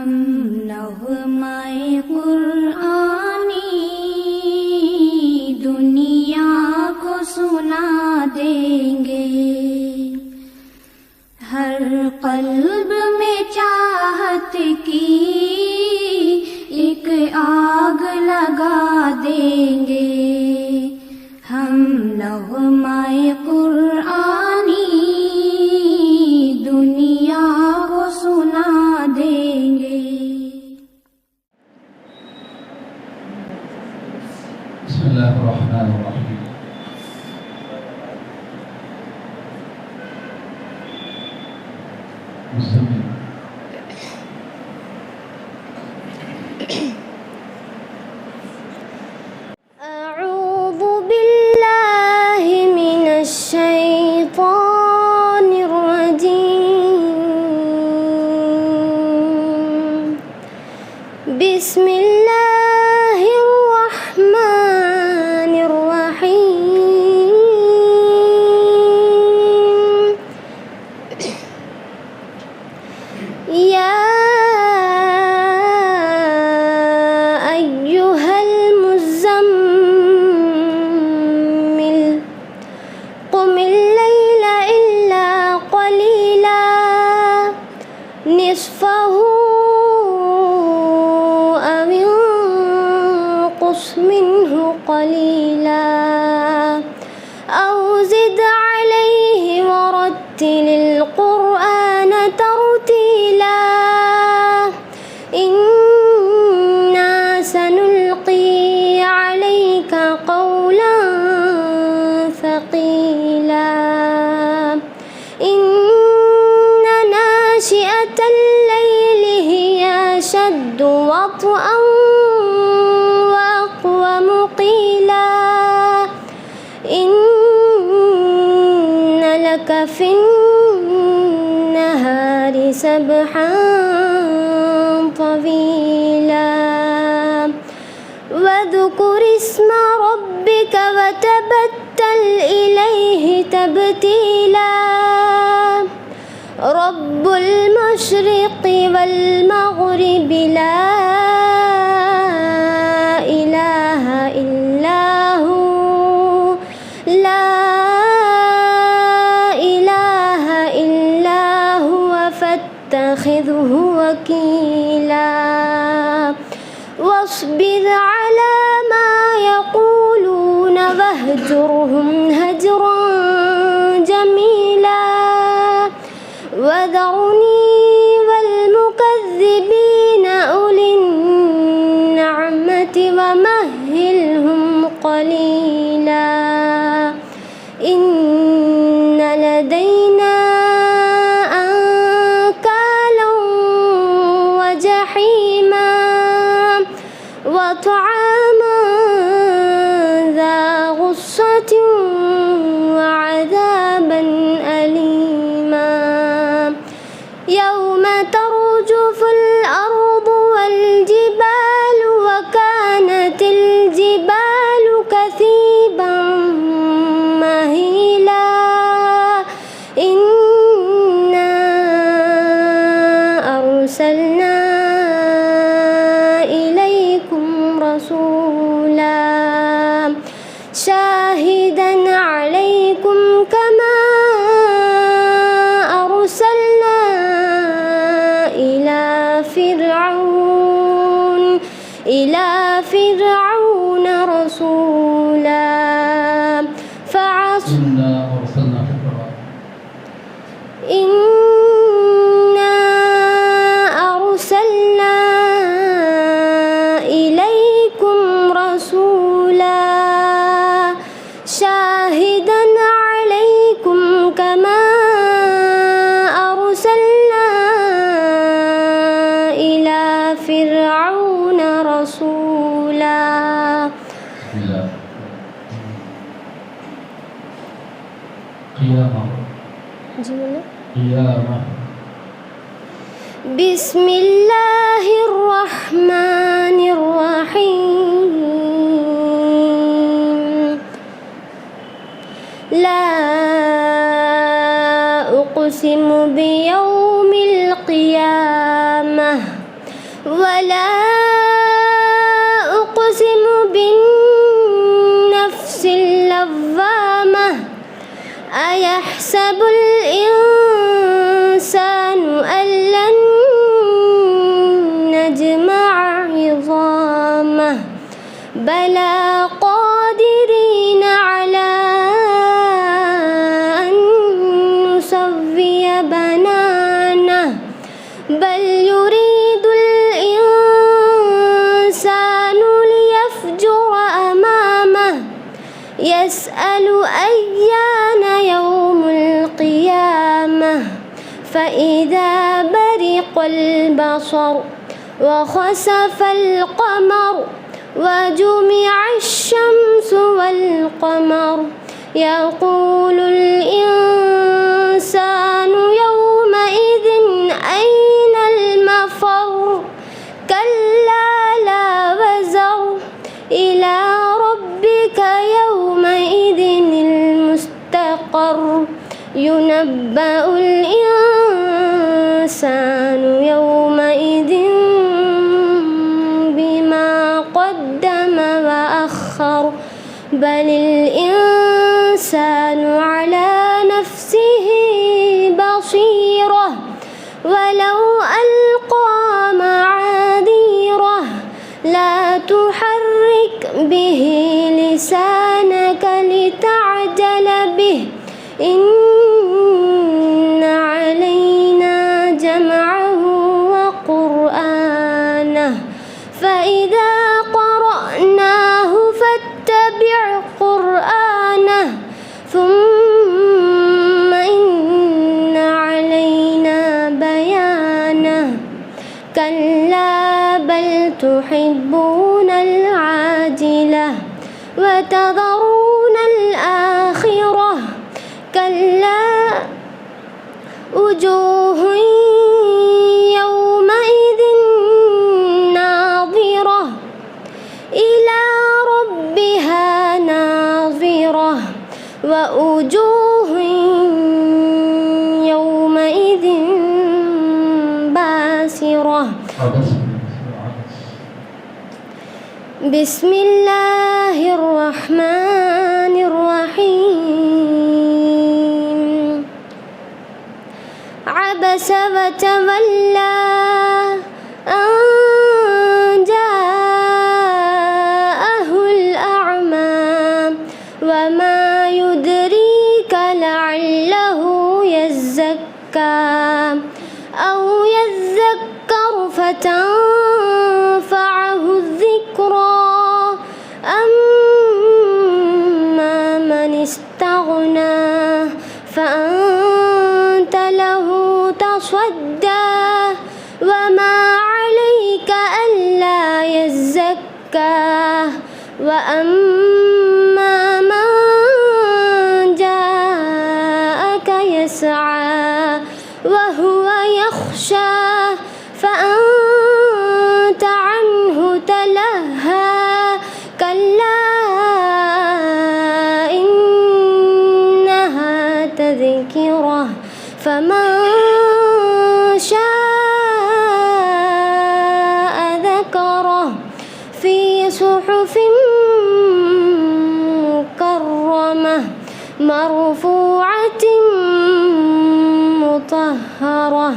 हम नग़्माए कुरानी दुनिया को सुना देंगे। हर क़ल्ब में चाहत की एक आग लगा देंगे। हम नग़्माए कुरानी दुनिया को सुना देंगे। बिस्मिल्लाहिर्रहमानिर्रहीम। मुसम्मिल अऊज़ु बिल्लाहि मिनश शैतानिर रजीम। बिस्मिल्लाहिर रहमानिर रहीम। या अय्युहल मुज़म्मिल क़ुमिल लैला इल्ला क़लीला निस्फ़हु अव इंक़ुस मिन्हु क़लीला औ ज़िद अलैहि वरत्तिलिल क़ुरआन तर्तीला। इन्ना सनुल्क़ी अलैका क़ौलन थक़ीला। इन्न नाशिअतल लैलि हिय अशद्दु वत्अन व अक़वमु क़ीला। इन्न लक फिन्नहारि सबहन तवीला। वज़्कुर इस्म रब्बिक वतबत्तल इलैहि तब्तीला। रब्बुल मशरिक़ि वल मग़रिबि ला इलाहा इल्ला हु ला इलाहा इल्ला हुव फत्तख़िज़हु वकीला। वस्बिर अला मा यक़ूलून वहजुरहुम हजरन जमीला। वज़रनी वल्मुकज़्ज़िबीन उलिन नअमति वमह्हिलहुम क़लीला। इन्न लदैना अंकालन व जहीमा व तआमन ज़ा गुस्सतिन व अज़ाबन अलीमा। यौम तर्जुफुल अर्दु वल जिबालु व कानतिल जिबालु कसीबन महीला। इन्ना अरसलना इलैकुम रसूला शाहिदन अलैकुम कमा अरसलना इला फिरऔन रसूला। इन्ना अरसलना शुक्रा इन्ना अरसलना इलैकुम रसूला शाहिदन अलैकुम कमा अरसलना इला फिरऔन रसूला। क़ियामा जी बोलो। क़ियामा बिस्मिल्लाहिर रहमानिर रहीम। ला उक़्सिमु बियौमिल क़ियामह ولا أقسم بالنفس اللوامة أيحسب الإنسان أن لن نجمع عظامه بلى قادرين على أن نسوي بنانه بل يريد الإنسان ليفجر أمامه يسأل أيان يوم القيامة فإذا برق البصر وخسف القمر وجمع الشمس والقمر يقول الإنسان يومئذ أين المفر كلا لا وزر إلى ربك يومئذ المستقر ينبأ الإنسان يومئذ بما قدم وأخر بل الإنسان على نفسه بصيرة ولو ألقى معاذيره لا تحرك به لسانك لتعجل به إن علينا جمعه وقرآنه فإذا قرأناه فاتبع قرآنه ثم إن علينا بيانه كلا بل تحبون العاجلة وتذرون الآخرة كلا وجوه يومئذ ناظرة إلى ربها ناظرة ووجوه يومئذ باسرة بسم الله الرحمن الرحيم عبس وتولى أن جاءه الأعمى وما يدريك لعله يزكى أو يذكر فتنفعه الذكرى أما من استغنى فأنت له تصدى وما عليك ألا يزكى وأما من جاءك يسعى وهو يخشى فأنت عنه تلهى كلا إنها تذكرة فمن شاء ذكره في صحف مكرمة مرفوعة مطهرة